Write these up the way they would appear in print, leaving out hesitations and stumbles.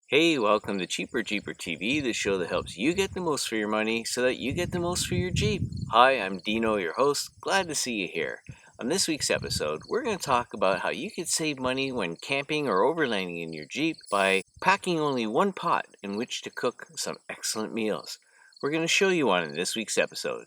Hey, welcome to Cheaper Jeeper TV, the show that helps you get the most for your money so that you get the most for your Jeep. Hi, I'm Dino, your host. Glad to see you here. On this week's episode, we're going to talk about how you could save money when camping or overlanding in your Jeep by packing only one pot in which to cook some excellent meals. We're going to show you one in this week's episode.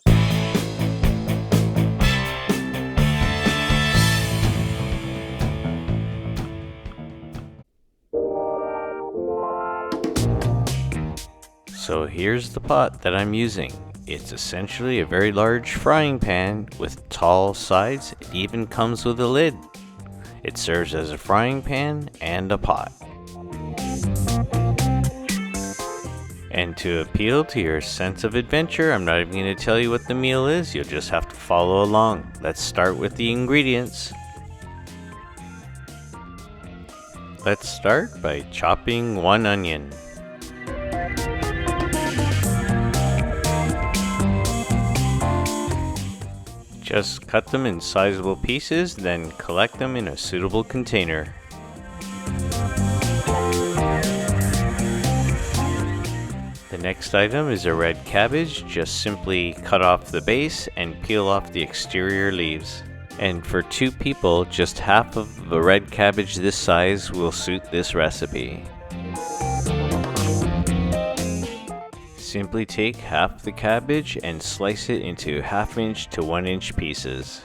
So here's the pot that I'm using. It's essentially a very large frying pan with tall sides. It even comes with a lid. It serves as a frying pan and a pot. And to appeal to your sense of adventure, I'm not even going to tell you what the meal is. You'll just have to follow along. Let's start with the ingredients. Let's start by chopping one onion. Just cut them in sizable pieces, then collect them in a suitable container. The next item is a red cabbage. Just simply cut off the base and peel off the exterior leaves. And for 2 people, just half of the red cabbage this size will suit this recipe. Simply take half the cabbage and slice it into 1/2 inch to 1 inch pieces.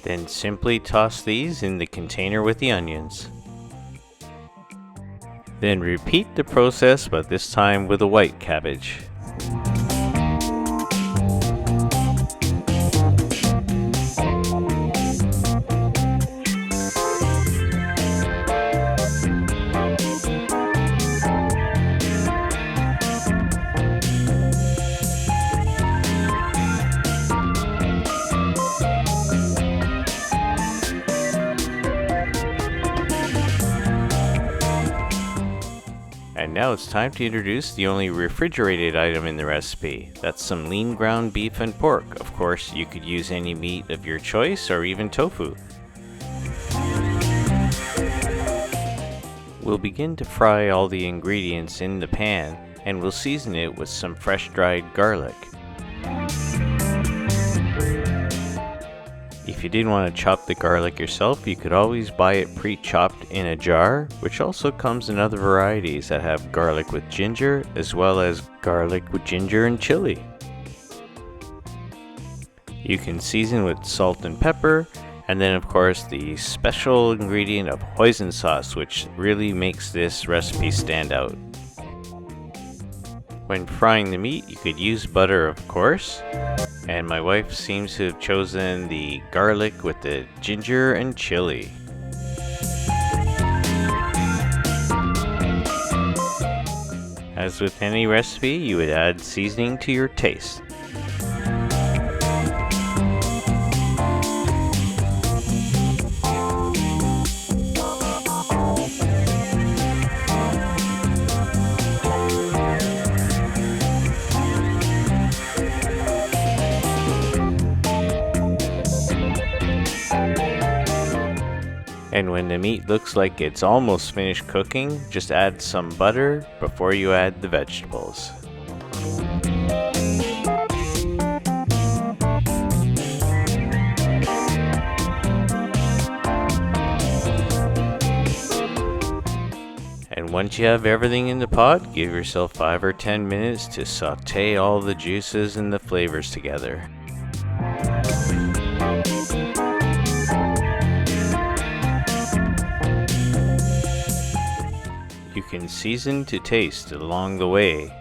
Then simply toss these in the container with the onions. Then repeat the process, but this time with a white cabbage. And now it's time to introduce the only refrigerated item in the recipe. That's some lean ground beef and pork. Of course, you could use any meat of your choice or even tofu. We'll begin to fry all the ingredients in the pan, and we'll season it with some fresh dried garlic. If you didn't want to chop the garlic yourself, you could always buy it pre-chopped in a jar, which also comes in other varieties that have garlic with ginger, as well as garlic with ginger and chili. You can season with salt and pepper, and then of course the special ingredient of hoisin sauce, which really makes this recipe stand out. When frying the meat, you could use butter, of course. And my wife seems to have chosen the garlic with the ginger and chili. As with any recipe, you would add seasoning to your taste. And when the meat looks like it's almost finished cooking, just add some butter before you add the vegetables. And once you have everything in the pot, give yourself 5 or 10 minutes to saute all the juices and the flavors together. You can season to taste along the way.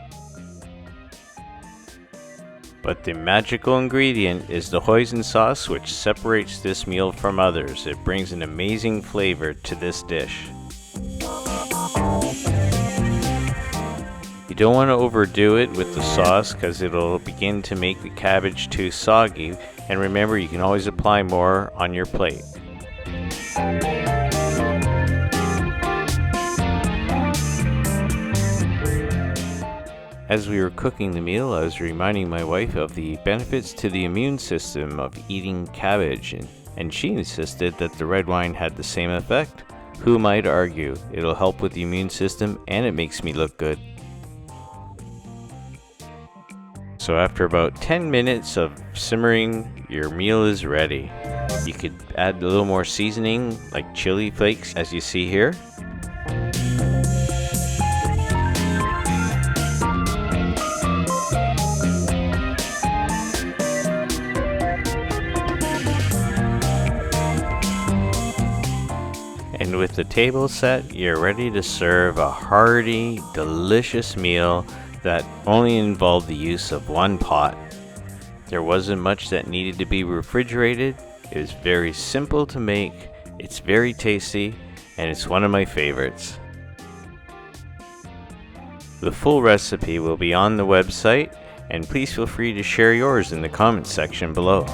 But the magical ingredient is the hoisin sauce, which separates this meal from others. It brings an amazing flavor to this dish. You don't want to overdo it with the sauce because it'll begin to make the cabbage too soggy, and remember, you can always apply more on your plate. As we were cooking the meal, I was reminding my wife of the benefits to the immune system of eating cabbage, and she insisted that the red wine had the same effect. Who might argue? It'll help with the immune system and it makes me look good. So after about 10 minutes of simmering, your meal is ready. You could add a little more seasoning like chili flakes as you see here. And with the table set, you're ready to serve a hearty, delicious meal that only involved the use of one pot. There wasn't much that needed to be refrigerated. It was very simple to make, it's very tasty, and it's one of my favorites. The full recipe will be on the website, and please feel free to share yours in the comments section below.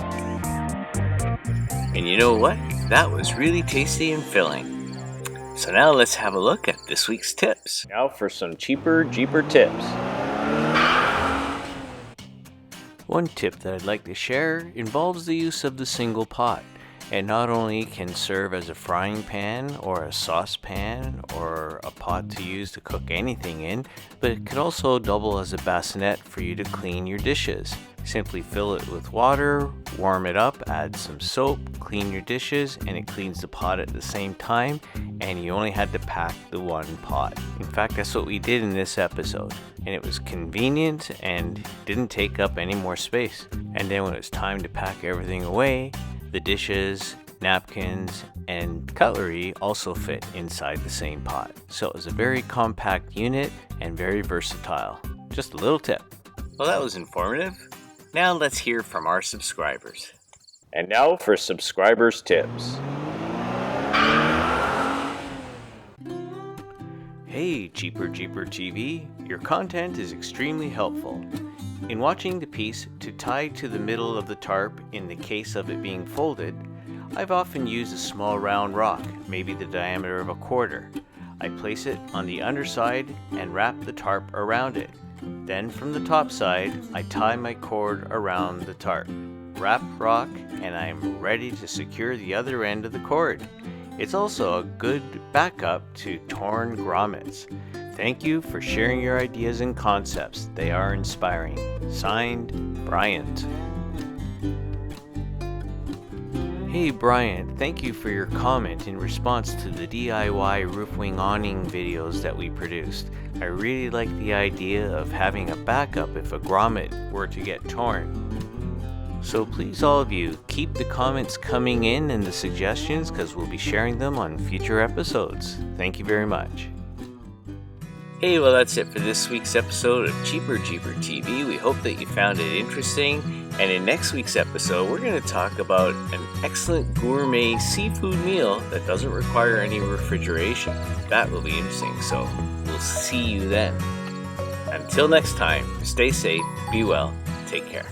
And you know what? That was really tasty and filling. So now let's have a look at this week's tips. Now for some cheaper, Jeeper tips. One tip that I'd like to share involves the use of the single pot. It not only can serve as a frying pan or a saucepan or a pot to use to cook anything in, but it could also double as a bassinet for you to clean your dishes. Simply fill it with water, warm it up, add some soap, clean your dishes, and it cleans the pot at the same time, and you only had to pack the one pot. In fact, that's what we did in this episode, and it was convenient and didn't take up any more space. And then when it was time to pack everything away, the dishes, napkins, and cutlery also fit inside the same pot. So it was a very compact unit and very versatile. Just a little tip. Well, that was informative. Now let's hear from our subscribers. And now for subscribers' tips. Hey, Cheaper TV, your content is extremely helpful. In watching the piece to tie to the middle of the tarp in the case of it being folded, I've often used a small round rock, maybe the diameter of a quarter. I place it on the underside and wrap the tarp around it. Then from the top side, I tie my cord around the tarp, wrap rock, and I am ready to secure the other end of the cord. It's also a good backup to torn grommets. Thank you for sharing your ideas and concepts. They are inspiring. Signed, Bryant. Hey Bryant, thank you for your comment in response to the DIY roof wing awning videos that we produced. I really like the idea of having a backup if a grommet were to get torn. So please all of you, keep the comments coming in and the suggestions because we'll be sharing them on future episodes. Thank you very much. Hey, well that's it for this week's episode of Cheaper TV. We hope that you found it interesting. And in next week's episode, we're going to talk about an excellent gourmet seafood meal that doesn't require any refrigeration. That will be interesting, so we'll see you then. Until next time, stay safe, be well, take care.